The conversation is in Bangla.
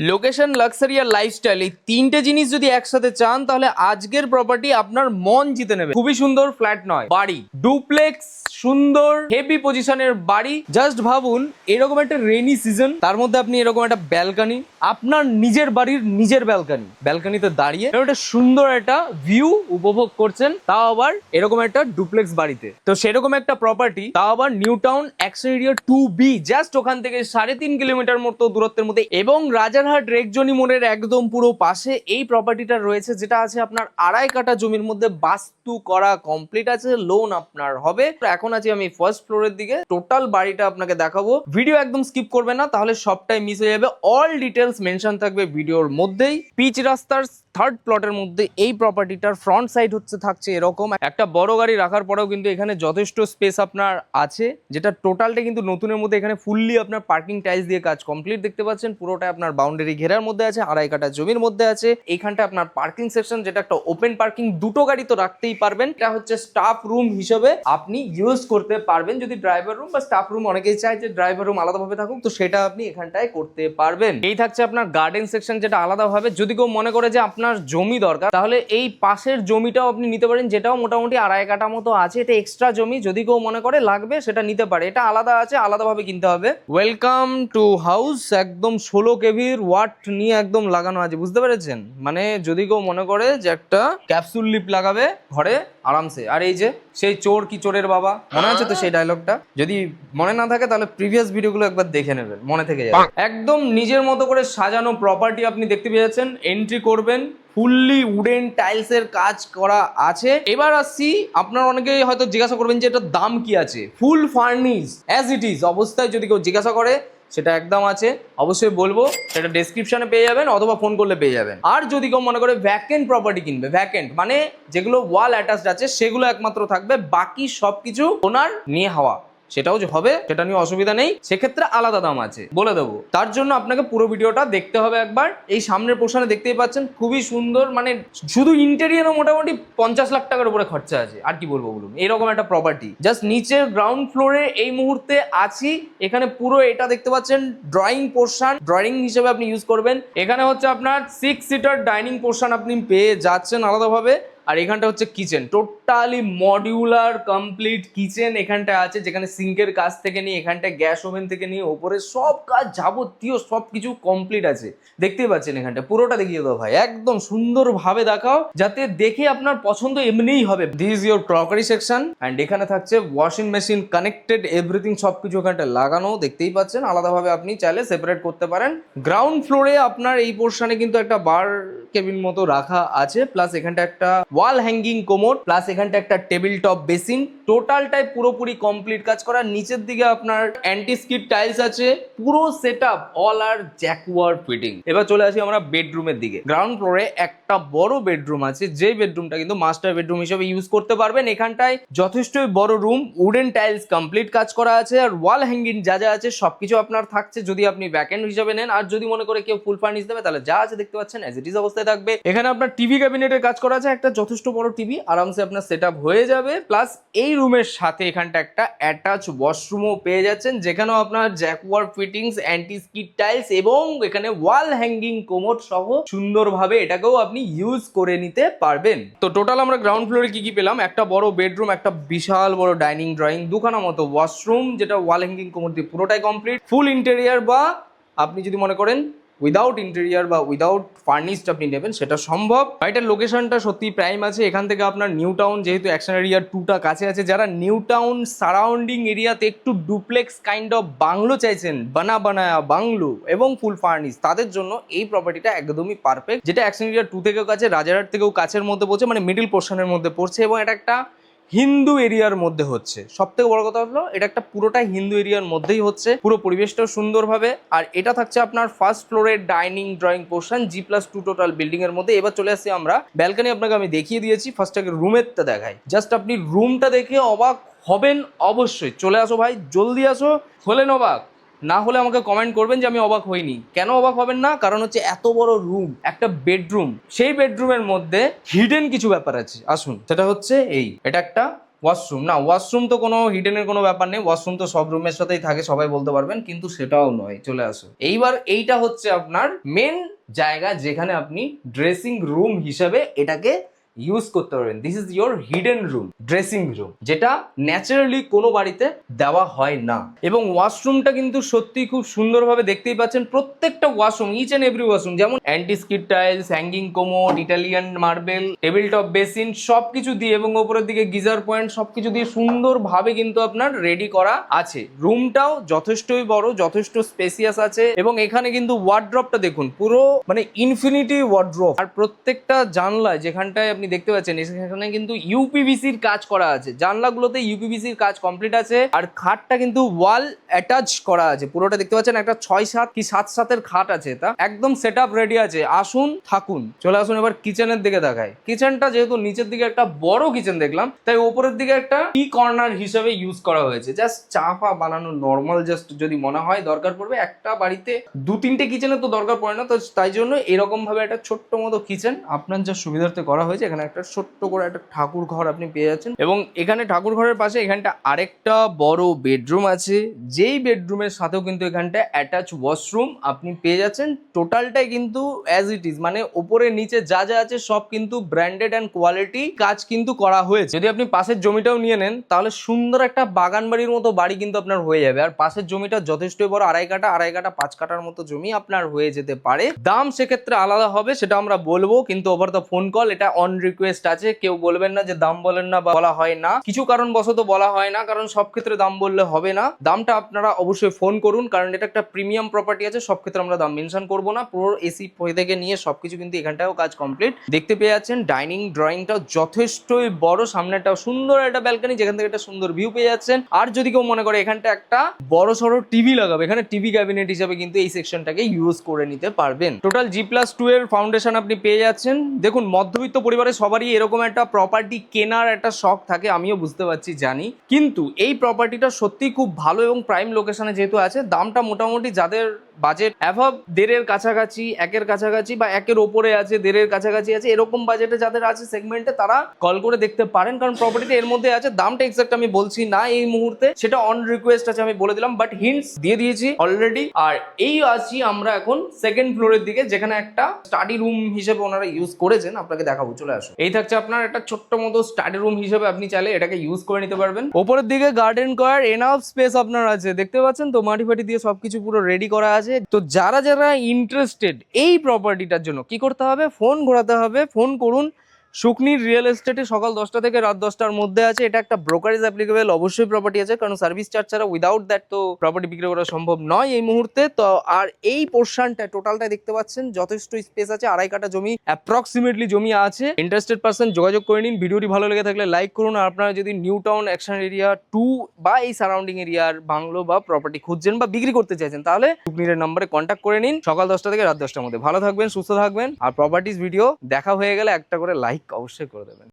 লোকেশন, লাক্সারি আর লাইফস্টাইল, এই তিনটে জিনিস যদি একসাথে চান তাহলে আজকের প্রপার্টি আপনার মন জিতে নেবে। খুবই সুন্দর ফ্ল্যাট নয়, বাড়ি, ডুপ্লেক্স, সুন্দর হেভি পজিশনের বাড়ি। জাস্ট ভাবুন এরকম একটা রেনি সিজন, তার মধ্যে আপনি এরকম একটা ব্যালকনি, আপনার নিজের বাড়ির নিজের ব্যালকনি, ব্যালকনিতে দাঁড়িয়ে একটা সুন্দর একটা ভিউ উপভোগ করছেন, তাও আবার এরকম একটা ডুপ্লেক্স বাড়িতে। তো সেরকম একটা প্রপার্টি, তাও আবার new town action area 2B, just ওখান থেকে 3.5 কিলোমিটার মতো দূরত্বের মধ্যে, এবং রাজারহাট রেকজনি মোড়ের একদম পুরো পাশে এই প্রপার্টিটা রয়েছে, যেটা আছে আপনার 2.5 কাঠা জমির মধ্যে, বাস্তু করা কমপ্লিট আছে, লোন আপনার হবে। এখন আছি আমি ফার্স্ট ফ্লোরের দিকে, টোটাল বাড়িটা আপনাকে দেখাবো। ভিডিও একদম স্কিপ করবে না, তাহলে সবটাই মিস হয়ে যাবে। অল ডিটেলস মেনশন থাকবে ভিডিওর মধ্যেই। পিচ রাস্তার থার্ড প্লটের মধ্যে এই প্রপার্টিটার ফ্রন্ট সাইড থাকছে এরকম একটা বড় গাড়ি রাখার পরেও কিন্তু এখানে যথেষ্ট স্পেস আপনার আছে, যেটা টোটালটা কিন্তু নতুনের মধ্যে। এখানে ফুললি আপনার পার্কিং টাইলস দিয়ে কাজ কমপ্লিট, দেখতে পাচ্ছেন পুরোটা আপনার বাউন্ডারি ঘেরার মধ্যে আছে, 2.5 কাঠা জমির মধ্যে আছে। এখানটা আপনার পার্কিং সেকশন, যেটা একটা ওপেন পার্কিং, দুটো গাড়ি তো রাখতেই পারবেন। এটা হচ্ছে স্টাফ রুম হিসেবে আপনি ইউজ করতে পারবেন, যদি ড্রাইভার রুম বা স্টাফ রুম, অনেকেই চায় যে ড্রাইভার রুম আলাদাভাবে থাকুক, তো সেটা আপনি এখানটায় করতে পারবেন। এই থাকছে আপনার গার্ডেন সেকশন, যেটা আলাদাভাবে, যদি কেউ মনে করে যে আপনার জমি দরকার, তাহলে এই পাশের জমিটাও আপনি নিতে পারেন, যেটাও মোটামুটি 2.5 কাঠা মতো আছে। এটা এক্সট্রা জমি, যদি কেউ মনে করে লাগবে সেটা নিতে পারে। এটা আলাদা আছে, আলাদাভাবে কিনতে হবে। ওয়েলকাম টু হাউস, একদম 16 কেভির ওয়াট নিয়ে একদম লাগানো আছে, বুঝতে পেরেছেন? মানে যদি কেউ মনে করে যে একটা ক্যাপসুল লিফট লাগাবে ঘরে আরামসে। আর এই যে সেই চোর কি চোরের বাবা, মনে আছে তো সেই ডায়লগটা? যদি মনে না থাকে তাহলে প্রিভিয়াস ভিডিওগুলো একবার দেখে নেবেন, মনে থেকে যাবে। একদম নিজের মতো করে সাজানো প্রপার্টি আপনি দেখতে পেয়ে যাচ্ছেন। এন্ট্রি করবেন, ফুললি উডেন টাইলস এর কাজ করা আছে। এবার আসছি, আপনার অনেকেই হয়তো জিজ্ঞাসা করবেন যে এটার দাম কি আছে। ফুল ফার্নিশ অ্যাজ ইট ইজ অবস্থায় যদি কেউ জিজ্ঞাসা করে, সেটা একদম আছে, অবশ্যই বলবো। সেটা ডেসক্রিপশনে পেয়ে যাবেন অথবা ফোন করলে পেয়ে যাবেন। আর যদি কেউ মনে করে ভ্যাকেন্ট প্রপার্টি কিনবে, ভ্যাকেন্ট মানে যেগুলো ওয়াল অ্যাটাচড আছে সেগুলো একমাত্র থাকবে, বাকি সবকিছু ওনার নিয়ে হওয়া, সেটাও যে হবে, সেটা নিয়ে অসুবিধা নেই, সেক্ষেত্রে আলাদা দাম আছে, বলে দেবো। তার জন্য আপনাকে পুরো ভিডিওটা দেখতে হবে একবার। এই সামনের পোর্শনে দেখতেই পাচ্ছেন খুবই সুন্দর, মানে শুধু ইন্টেরিয়ারও মোটামুটি 50 লাখ টাকার উপরে খরচা আছে। আর কি বলবো বলুন, এরকম একটা প্রপার্টি জাস্ট নিচের গ্রাউন্ড ফ্লোরে এই মুহূর্তে আছি। এখানে পুরো এটা দেখতে পাচ্ছেন ড্রয়িং পোর্শন, ড্রয়িং হিসেবে আপনি ইউজ করবেন। এখানে হচ্ছে আপনার 6 সিটার ডাইনিং পোর্শন আপনি পেয়ে যাচ্ছেন আলাদাভাবে। আর এখানটা হচ্ছে kitchen, totally modular complete kitchen এখানটা আছে, যেখানে সিঙ্কের কাজ থেকে নিয়ে এখানটা গ্যাস ওভেন থেকে নিয়ে ওপরে সব কাজ যাবতীয় সব কিছু কমপ্লিট আছে। দেখতেই পাচ্ছেন এখানটা, পুরোটা দেখিয়ে দাও ভাই, একদম সুন্দরভাবে দেখাও, যাতে দেখে আপনার পছন্দ এমনিই হবে। This is your crockery section, and এখানে থাকছে ওয়াশিং মেশিন কানেক্টেড, এভরিথিং সবকিছু এখানটা লাগানো, দেখতেই পাচ্ছেন। আলাদাভাবে আপনি চাইলে সেপারেট করতে পারেন। গ্রাউন্ড ফ্লোরে আপনার এই পোর্শনে কিন্তু একটা বার কেবিন মতো রাখা আছে, প্লাস এখানটা একটা ওয়াল হ্যাঙ্গিং কোমোড, প্লাস এখানটা একটা টেবিল টপ বেসিন, টোটালটাই পুরোপুরি কমপ্লিট কাজ করা। নিচের দিকে আপনার অ্যান্টি স্কিড টাইলস আছে, পুরো সেটআপ অল আর জ্যাকুয়ার ফিটিং। এবার চলে আসি আমরা বেডরুমের দিকে। গ্রাউন্ড ফ্লোরে একটা বড় বেডরুম আছে, যে বেডরুমটা কিন্তু মাস্টার বেডরুম হিসেবে ইউজ করতে পারবেন। এখানটায় যথেষ্টই বড় রুম, উডেন টাইলস কমপ্লিট কাজ করা আছে, আর ওয়াল হ্যাঙ্গিং যা যা আছে সবকিছু আপনার থাকছে, যদি আপনি ব্যাকএন্ড হিসেবে নেন। আর যদি মনে করে কেউ ফুল ফার্নিশ দেবে, তাহলে যা আছে দেখতে পাচ্ছেন অ্যাজ ইট ইজ অবস্থায় থাকবে। এখানে আপনার টিভি ক্যাবিনেটের কাজ করা আছে, একটা যথেষ্ট বড় টিভি আরামসে আপনার সেটআপ হয়ে যাবে। প্লাস এই রুমের সাথে এখানটা একটা অ্যাটাচ ওয়াশরুমও পেয়ে যাচ্ছেন, যেখানেও আপনার জ্যাকুয়ার ফিটিংস, অ্যান্টি স্কিড টাইলস এবং এখানে ওয়াল হ্যাঙ্গিং কোমোড সহ সুন্দরভাবে এটাকেও আপনি ইউজ করে নিতে পারবেন। তো টোটাল আমরা গ্রাউন্ড ফ্লোরে কি কি পেলাম, একটা বড় বেডরুম, একটা বিশাল বড় ডাইনিং ড্রয়িং, দুখানা মতো ওয়াশরুম, যেটা ওয়াল হ্যাঙ্গিং কোমোড দিয়ে পুরোটাই কমপ্লিট, ফুল ইন্টেরিয়ার, বা আপনি যদি মনে করেন উইদাউট ইন্টেরিয়ার বা উইদাউট ফার্নিশড আপনি নেবেন, সেটা সম্ভব। বাড়িটার লোকেশনটা সত্যি প্রাইম আছে। এখান থেকে আপনার নিউ টাউন, যেহেতু অ্যাকশন এরিয়া 2টা কাছে আছে, যারা নিউ টাউন সারাউন্ডিং এরিয়াতে একটু ডুপ্লেক্স কাইন্ড অফ বাংলো চাইছেন, বানায়া বাংলো এবং ফুল ফার্নিশ, তাদের জন্য এই প্রপার্টিটা একদমই পারফেক্ট। যেটা অ্যাকশন এরিয়া 2 থেকেও কাছে, রাজারহাট থেকেও কাছের মধ্যে পড়ছে, মানে মিডিল পোর্শনের মধ্যে পড়ছে, এবং এটা একটা হিন্দু এরিয়ার মধ্যে হচ্ছে। সব থেকে বড় কথা হলো এটা একটা পুরোটাই হিন্দু এরিয়ার মধ্যেই হচ্ছে, পুরো পরিবেশটাও সুন্দরভাবে। আর এটা থাকছে আপনার ফার্স্ট ফ্লোরের dining drawing portion, G+2 total building এর মধ্যে। এবার চলে আসছি আমরা ব্যালকনি, আপনাকে আমি দেখিয়ে দিয়েছি, ফার্স্ট আগে রুমেরটা দেখাই। জাস্ট আপনি রুমটা দেখে অবাক হবেন অবশ্যই। চলে আসো ভাই, জলদি আসো, হলেন অবাক, না হলে আমাকে কমেন্ট করবেন যে আমি অবাক হইনি। কেন অবাক হবেন না? কারণ হচ্ছে এত বড় রুম, একটা বেডরুম, সেই বেডরুমের মধ্যে হিডেন কিছু ব্যাপার আছে। আসুন, সেটা হচ্ছে এটা একটা ওয়াশরুম না, ওয়াশরুম তো কোনো হিডেনের কোনো ব্যাপার নেই, ওয়াশরুম তো সব রুমের সাথেই থাকে, সবাই বলতে পারবেন, কিন্তু সেটাও নয়। চলে আসো এইবার, এইটা হচ্ছে আপনার মেন জায়গা যেখানে আপনি ড্রেসিং রুম হিসেবে এটাকে ইউজ করতে পারবেন। This is your hidden room, dressing room, যেটা ন্যাচারালি কোনো বাড়িতে দেওয়া হয় না। এবং ওয়াশরুমটা কিন্তু সত্যি খুব সুন্দরভাবে দেখতেই পাচ্ছেন, প্রত্যেকটা washroom, each and every washroom, যেমন anti skid tiles, hanging commode, Italian marble, table top basin সবকিছু দিয়ে এবং ওপরের দিকে গিজার পয়েন্ট সবকিছু দিয়ে সুন্দরভাবে কিন্তু আপনার রেডি করা আছে। রুমটাও যথেষ্টই বড়, যথেষ্ট স্পেসিয়াস আছে। এবং এখানে কিন্তু ওয়ার্ড্রপটা দেখুন, পুরো মানে ইনফিনিটি ওয়ার্ড্রপ। আর প্রত্যেকটা জানলায় যেখানটায় আপনি দেখতে পাচ্ছেন সেখানে কিন্তু ইউপিভিসির কাজ করা আছে, জানলাগুলোতে ইউপিভিসির কাজ কমপ্লিট আছে। আর খাটটা কিন্তু ওয়াল অ্যাটাচ করা আছে, পুরোটা দেখতে পাচ্ছেন একটা 6-7 কি 7-7 খাট আছে, এটা একদম সেট আপ রেডি আছে। আসুন থাকুন, চলে আসুন এবার কিচেনের দিকে দেখায়। কিচেনটা যেহেতু নিচের দিকে একটা বড় কিচেন দেখলাম, তাই ওপরের দিকে একটা টি কর্নার হিসেবে ইউজ করা হয়েছে। জাস্ট চা ফা বানানো নর্মাল, জাস্ট যদি মনে হয় দরকার পড়বে, একটা বাড়িতে 2-3টে কিচেনের তো দরকার পড়ে না, তো তাই জন্য এরকম ভাবে একটা ছোট্ট মতো কিচেন আপনার যা সুবিধার্থে করা হয়েছে। এখানে একটা ছোট্ট করে একটা ঠাকুর ঘর আপনি পেয়ে যাচ্ছেন, এবং এখানে ঠাকুর ঘরের পাশে এখানটা আরেকটা বড় বেডরুম আছে, যেই বেডরুমের সাথেও কিন্তু এখানটা অ্যাটাচ ওয়াশরুম আপনি পেয়ে যাচ্ছেন। টোটালটাই কিন্তু অ্যাজ ইট ইজ, মানে ওপরে নিচে যা যা আছে সব কিন্তু ব্র্যান্ডেড অ্যান্ড কোয়ালিটি কাজ কিন্তু করা হয়েছে। যদি আপনি পাশের জমিটাও নিয়ে নেন তাহলে সুন্দর একটা বাগান বাড়ির মতো বাড়ি কিন্তু আপনার হয়ে যাবে। আর পাশের জমিটা যথেষ্টই বড়, 2.5 কাঠা 5 কাঠার মতো জমি আপনার হয়ে যেতে পারে। দাম সেক্ষেত্রে আলাদা হবে, সেটা আমরা বলবো, কিন্তু ওভার দ্য ফোন কল এটা অন রিকোয়েস্ট আছে। কেউ বলবেন না যে দাম বলেন না বা বলা হয় না, কিছু কারণবশত বলা হয় না, কারণ সব ক্ষেত্রে দাম বললে হবে না। দামটা আপনারা অবশ্যই ফোন করুন, কারণ এটা একটা প্রিমিয়াম প্রপার্টি আছে, সব ক্ষেত্রে আমরা দাম মেনশন করবো না। পুরো এসি থেকে নিয়ে সবকিছু কিন্তু এখানটাও কাজ কমপ্লিট দেখতে পেয়ে যাচ্ছেন। ডাইনিং ড্রয়িংটাও যথেষ্টই বড়, সামনেটাও সুন্দর একটা ব্যালকনি যেখান থেকে একটা সুন্দর ভিউ পেয়ে যাচ্ছেন। আর যদি কেউ মনে করে এখানটা একটা বড় সড়ো টিভি লাগাবে, এখানে টিভি ক্যাবিনেট হিসেবে কিন্তু এই সেকশনটাকে ইউজ করে নিতে পারবেন। টোটাল G+2 এর ফাউন্ডেশন আপনি পেয়ে যাচ্ছেন। দেখুন, মধ্যবিত্ত পরিবারের সবারই এরকম একটা প্রপার্টি কেনার একটা শখ থাকে, আমিও বুঝতে পারছি, জানি, কিন্তু এই প্রপার্টিটা সত্যি খুব ভালো এবং প্রাইম লোকেশনে যেহেতু আছে, দামটা মোটামুটি যাদের বাজেট অ্যাভাব 1.5-এর কাছাকাছি, 1-এর কাছাকাছি বা 1-এর ওপরে আছে, 1.5-এর কাছাকাছি আছে, এরকম বাজেটে যাদের আছে সেগমেন্টে, তারা কল করে দেখতে পারেন, কারণ প্রপার্টিটা এর মধ্যে আছে। দামটা এক্সাক্ট আমি বলছি না এই মুহূর্তে, সেটা অন রিকোয়েস্ট আছে, আমি বলে দিলাম, বাট হিন্টস দিয়ে দিয়েছি অলরেডি। আর এই আছি আমরা এখন সেকেন্ড ফ্লোরের দিকে, যেখানে একটা স্টাডি রুম হিসেবে ওনারা ইউজ করেছেন, আপনাকে দেখাবো, চলে আসো। এই থাকছে আপনার একটা ছোট্ট মতো স্টাডি রুম হিসেবে, আপনি চাইলে এটাকে ইউজ করে নিতে পারবেন। ওপরের দিকে গার্ডেন করার এনাফ স্পেস আপনার আছে, দেখতে পাচ্ছেন তো, মাটি ফাটি দিয়ে সবকিছু পুরো রেডি করা আছে। তো যারা যারা ইন্টারেস্টেড এই প্রপার্টিটার জন্য কি করতে হবে, ফোন ঘোরাতে হবে, ফোন করুন। সুকনির রিয়েল এস্টেটে সকাল 10টা থেকে রাত 10টার মধ্যে আছে। এটা একটা ব্রোকারেজ অ্যাপ্লিকেবল, অবশ্যই প্রপার্টি আছে, কারণ সার্ভিস চার্জ ছাড়া উইদাউট দ্যাট তো প্রপার্টি বিক্রি করা সম্ভব নয় এই মুহূর্তে। তো আর এই পোর্শনটা টোটালটা দেখতে পাচ্ছেন, যথেষ্ট স্পেস আছে, 2.5 কাঠা জমি অ্যাপ্রক্সিমেটলি জমি আছে। ইন্টারেস্টেড পার্সন যোগাযোগ করে নিন। ভিডিওটি ভালো লেগে থাকলে লাইক করুন। আর আপনারা যদি নিউ টাউন অ্যাকশন এরিয়া 2 বা এই সারাউন্ডিং এরিয়ার বাংলো বা প্রপার্টি খুঁজছেন বা বিক্রি করতে চাইছেন, তাহলে সুকনির নম্বরে কন্ট্যাক্ট করে নিন সকাল 10টা থেকে রাত 10টার মধ্যে। ভালো থাকবেন, সুস্থ থাকবেন, আর প্রপার্টিজ ভিডিও দেখা হয়ে গেলে একটা করে লাইক অবশ্যই করে দেবেন।